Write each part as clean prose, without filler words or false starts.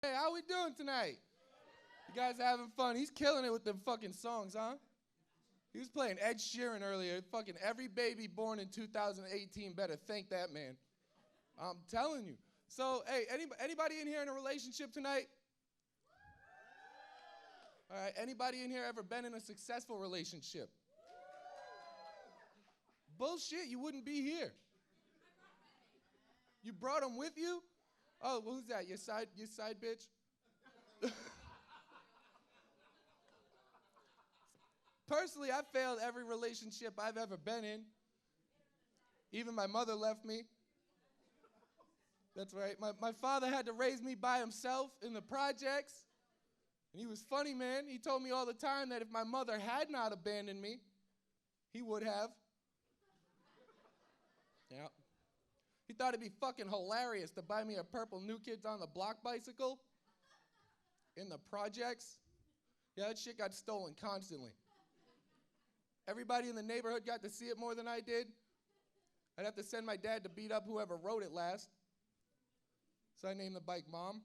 Hey, how we doing tonight? You guys having fun? He's killing it with them fucking songs, huh? He was playing Ed Sheeran earlier. Fucking every baby born in 2018 better thank that man. I'm telling you. So, hey, anybody in here in a relationship tonight? All right, anybody in here ever been in a successful relationship? Bullshit, you wouldn't be here. You brought him with you? Oh, well, who's that? Your side bitch? Personally, I failed every relationship I've ever been in. Even my mother left me. That's right. My father had to raise me by himself in the projects. And he was funny, man. He told me all the time that if my mother had not abandoned me, he would have. Yeah. He thought it'd be fucking hilarious to buy me a purple New Kids on the Block bicycle in the projects. Yeah, that shit got stolen constantly. Everybody in the neighborhood got to see it more than I did. I'd have to send my dad to beat up whoever rode it last. So I named the bike Mom.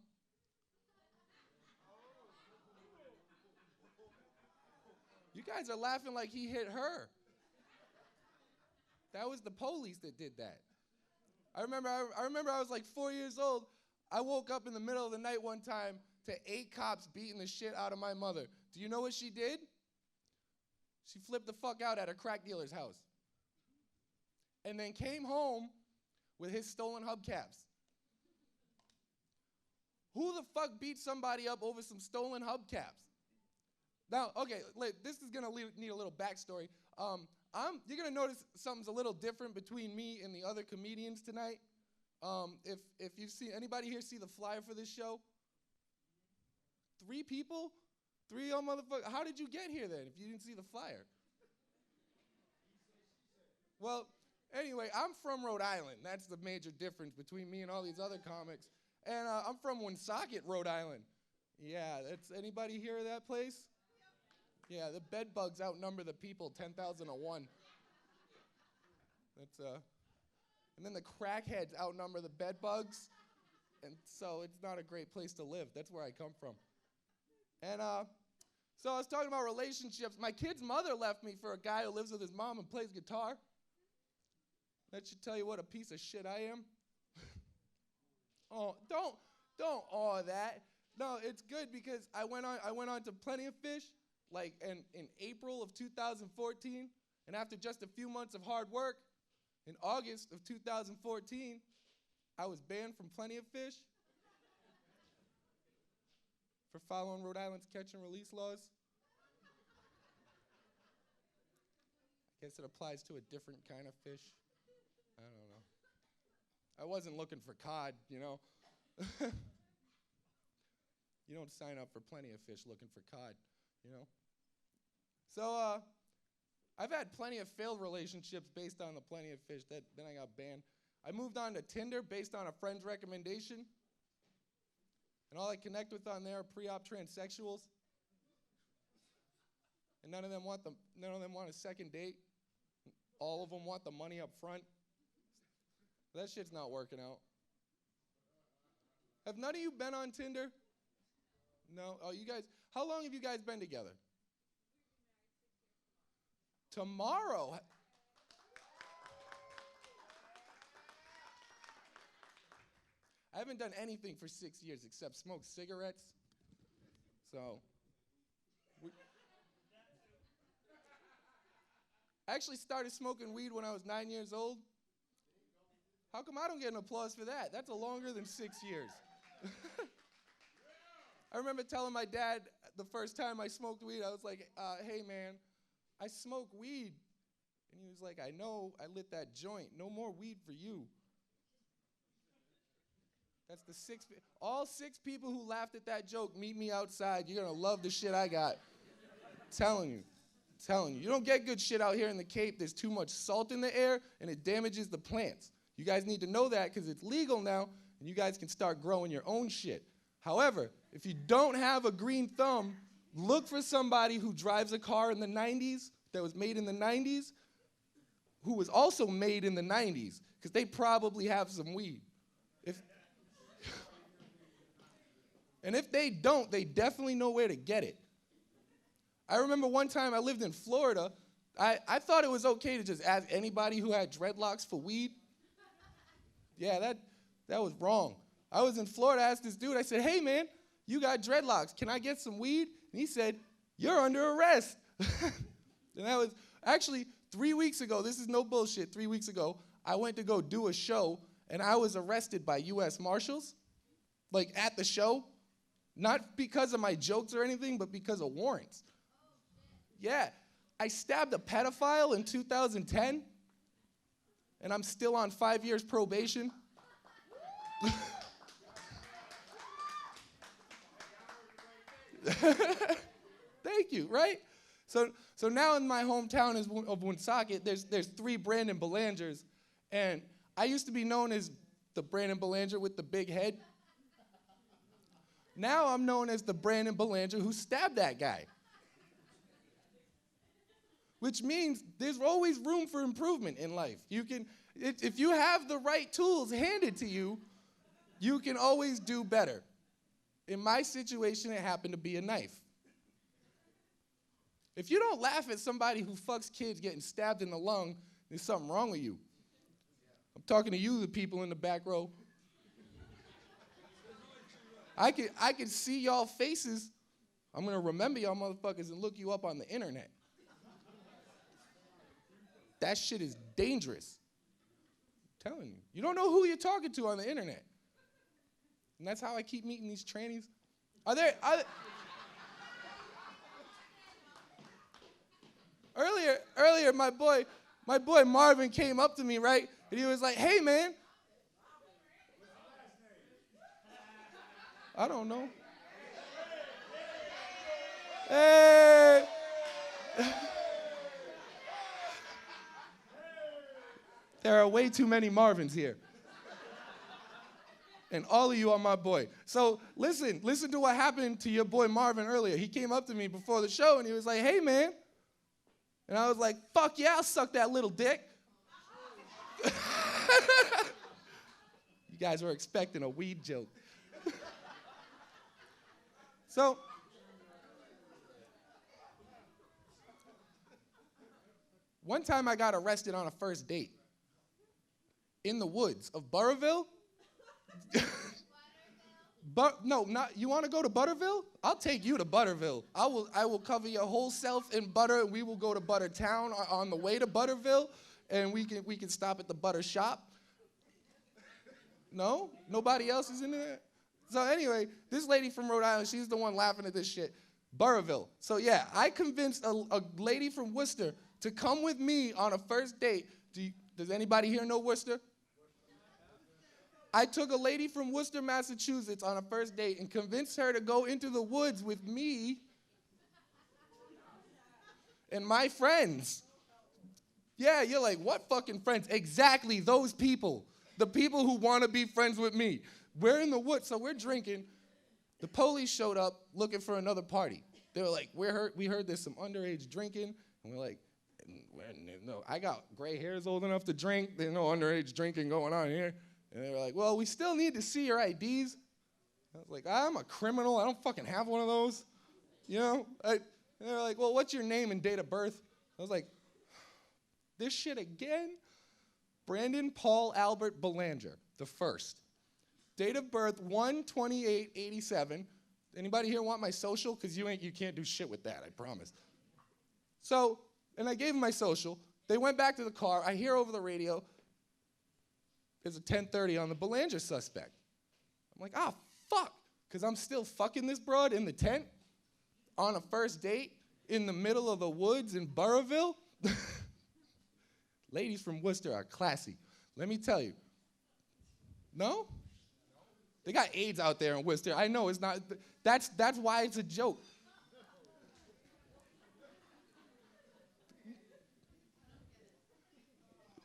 You guys are laughing like he hit her. That was the police that did that. I remember I was like 4 years old. I woke up in the middle of the night one time to 8 cops beating the shit out of my mother. Do you know what she did? She flipped the fuck out at a crack dealer's house. And then came home with his stolen hubcaps. Who the fuck beat somebody up over some stolen hubcaps? Now, okay, this is gonna need a little backstory. You're gonna notice something's a little different between me and the other comedians tonight. If you've seen, anybody here see the flyer for this show? 3 people? 3 y'all motherfuckers. How did you get here then if you didn't see the flyer? Well, anyway, I'm from Rhode Island. That's the major difference between me and all these other comics. And I'm from Woonsocket, Rhode Island. Yeah, that's anybody here of that place? Yeah, the bed bugs outnumber the people 10,001. That's and then the crackheads outnumber the bed bugs. And so it's not a great place to live. That's where I come from. And so I was talking about relationships. My kid's mother left me for a guy who lives with his mom and plays guitar. That should tell you what a piece of shit I am. Oh, don't awe that. No, it's good because I went on to Plenty of Fish like in April of 2014, and after just a few months of hard work, in August of 2014, I was banned from Plenty of Fish for following Rhode Island's catch and release laws. I guess it applies to a different kind of fish. I don't know. I wasn't looking for cod, you know. You don't sign up for Plenty of Fish looking for cod, you know. So I've had plenty of failed relationships based on the Plenty of Fish. Then I got banned. I moved on to Tinder based on a friend's recommendation. And all I connect with on there are pre-op transsexuals. And none of them want a second date. All of them want the money up front. That shit's not working out. Have none of you been on Tinder? No? Oh, you guys, how long have you guys been together? Tomorrow. I haven't done anything for 6 years except smoke cigarettes. So, I actually started smoking weed when I was 9 years old. How come I don't get an applause for that? That's a longer than 6 years. I remember telling my dad the first time I smoked weed, I was like, hey man, I smoke weed. And he was like, I know, I lit that joint. No more weed for you. That's the all 6 people who laughed at that joke, meet me outside. You're gonna love the shit I got. Telling you. You don't get good shit out here in the Cape. There's too much salt in the air and it damages the plants. You guys need to know that because it's legal now and you guys can start growing your own shit. However, if you don't have a green thumb, look for somebody who drives a car in the 90s, that was made in the 90s, who was also made in the 90s, because they probably have some weed. And if they don't, they definitely know where to get it. I remember one time I lived in Florida. I thought it was okay to just ask anybody who had dreadlocks for weed. Yeah, that was wrong. I was in Florida, I asked this dude, I said, hey man, you got dreadlocks, can I get some weed? And he said, you're under arrest. And that was, actually, 3 weeks ago, this is no bullshit, 3 weeks ago, I went to go do a show, and I was arrested by U.S. Marshals, like at the show, not because of my jokes or anything, but because of warrants. Yeah, I stabbed a pedophile in 2010, and I'm still on 5 years probation. Thank you, right? So now in my hometown of Woonsocket, there's 3 Brandon Belangers, and I used to be known as the Brandon Belanger with the big head. Now I'm known as the Brandon Belanger who stabbed that guy. Which means there's always room for improvement in life. You can, if you have the right tools handed to you, you can always do better. In my situation, it happened to be a knife. If you don't laugh at somebody who fucks kids getting stabbed in the lung, there's something wrong with you. I'm talking to you, the people in the back row. I can see y'all faces. I'm gonna remember y'all motherfuckers and look you up on the internet. That shit is dangerous. I'm telling you. You don't know who you're talking to on the internet. And that's how I keep meeting these trannies. Earlier, my boy Marvin came up to me, right? And he was like, hey, man. I don't know. Hey. There are way too many Marvins here. And all of you are my boy. So listen to what happened to your boy Marvin earlier. He came up to me before the show and he was like, hey, man. And I was like, fuck yeah, I'll suck that little dick. You guys were expecting a weed joke. So, one time I got arrested on a first date in the woods of Burrillville. You want to go to Butterville? I'll take you to Butterville. I will cover your whole self in butter, and we will go to Buttertown on the way to Butterville, and we can stop at the butter shop. No? Nobody else is in there? So anyway, this lady from Rhode Island, she's the one laughing at this shit. Burrillville. So yeah, I convinced a lady from Worcester to come with me on a first date. Does anybody here know Worcester? I took a lady from Worcester, Massachusetts on a first date and convinced her to go into the woods with me and my friends. Yeah, you're like, what fucking friends? Exactly, those people. The people who want to be friends with me. We're in the woods, so we're drinking. The police showed up looking for another party. They were like, we heard there's some underage drinking. And we're like, no, I got gray hairs old enough to drink. There's no underage drinking going on here. And they were like, well, we still need to see your IDs. I was like, I'm a criminal. I don't fucking have one of those. You know? And they were like, well, what's your name and date of birth? I was like, this shit again? Brandon Paul Albert Belanger, the first. Date of birth, 1/28/87. Anybody here want my social? Because you can't do shit with that, I promise. So, and I gave them my social. They went back to the car. I hear over the radio, there's a 10:30 on the Belanger suspect. I'm like, fuck. Because I'm still fucking this broad in the tent on a first date in the middle of the woods in Burrillville. Ladies from Worcester are classy. Let me tell you. No? They got AIDS out there in Worcester. I know it's not. That's why it's a joke.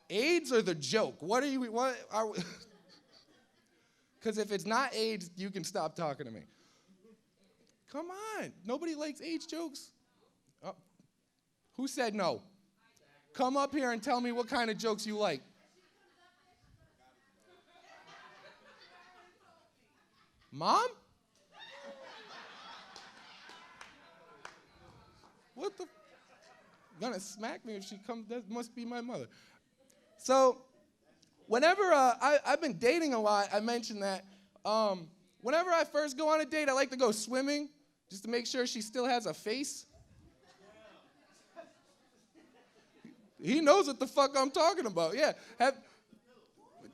AIDS or the joke? What are we? Because if it's not AIDS, you can stop talking to me. Come on. Nobody likes AIDS jokes? Oh. Who said no? Come up here and tell me what kind of jokes you like. Mom? gonna smack me if she comes. That must be my mother. So whenever I've been dating a lot, I mentioned that. Whenever I first go on a date, I like to go swimming just to make sure she still has a face. He knows what the fuck I'm talking about. Yeah.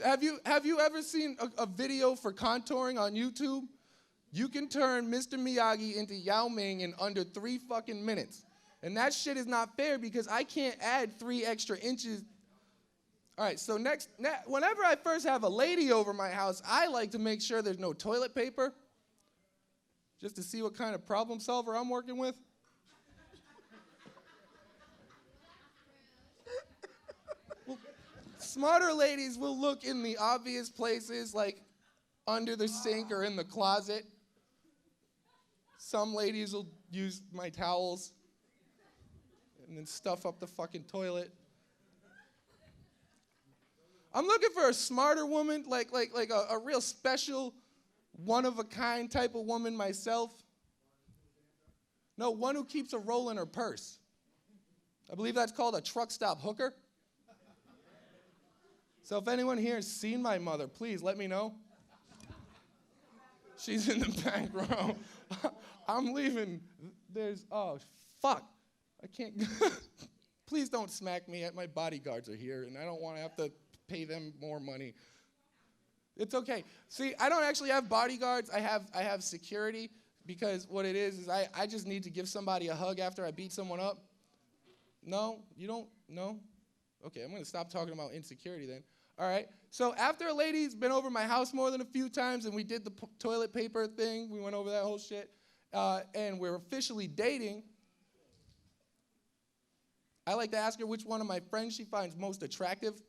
Have you ever seen a video for contouring on YouTube? You can turn Mr. Miyagi into Yao Ming in under 3 fucking minutes. And that shit is not fair because I can't add 3 extra inches. All right, so whenever I first have a lady over my house, I like to make sure there's no toilet paper, just to see what kind of problem solver I'm working with. Well, smarter ladies will look in the obvious places, like under the sink or in the closet. Some ladies will use my towels and then stuff up the fucking toilet. I'm looking for a smarter woman, like a real special, one-of-a-kind type of woman myself. No, one who keeps a roll in her purse. I believe that's called a truck stop hooker. So if anyone here has seen my mother, please let me know. She's in the back row. I'm leaving. Oh, fuck. I can't. Please don't smack me. My bodyguards are here, and I don't want to have to pay them more money. It's okay. See, I don't actually have bodyguards. I have security because what it is I just need to give somebody a hug after I beat someone up. No? You don't? No? Okay, I'm going to stop talking about insecurity then. All right. So after a lady's been over my house more than a few times and we did the toilet paper thing, we went over that whole shit, and we're officially dating, I like to ask her which one of my friends she finds most attractive,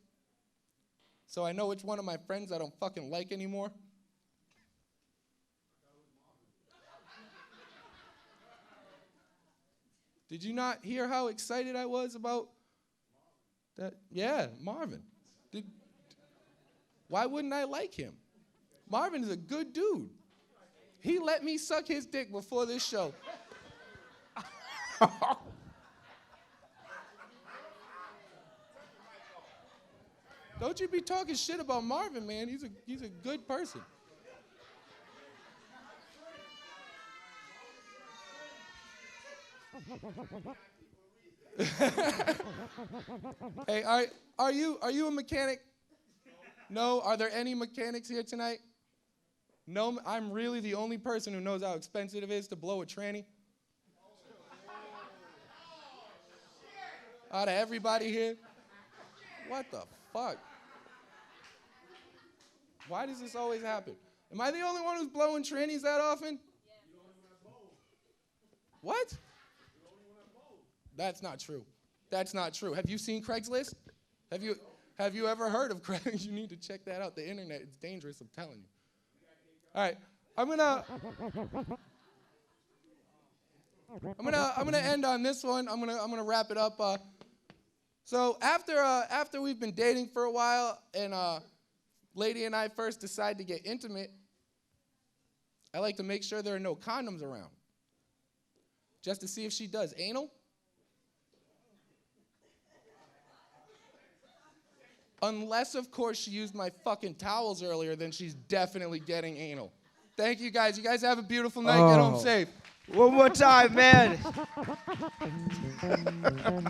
so I know which one of my friends I don't fucking like anymore. Did you not hear how excited I was about that? Yeah, Marvin. Why wouldn't I like him? Marvin is a good dude. He let me suck his dick before this show. Don't you be talking shit about Marvin, man. He's a good person. Hey, are you a mechanic? No? Are there any mechanics here tonight? No? I'm really the only person who knows how expensive it is to blow a tranny? Out of everybody here? What the fuck? Why does this always happen? Am I the only one who's blowing trannies that often? What? That's not true. That's not true. Have you seen Craigslist? Have you ever heard of Craigslist? You need to check that out. The internet, it's dangerous, I'm telling you. All right, I'm gonna end on this one. I'm gonna wrap it up. So after we've been dating for a while and lady and I first decide to get intimate, I like to make sure there are no condoms around, just to see if she does anal. Unless, of course, she used my fucking towels earlier, then she's definitely getting anal. Thank you, guys. You guys have a beautiful night. Get home safe. One more time, man.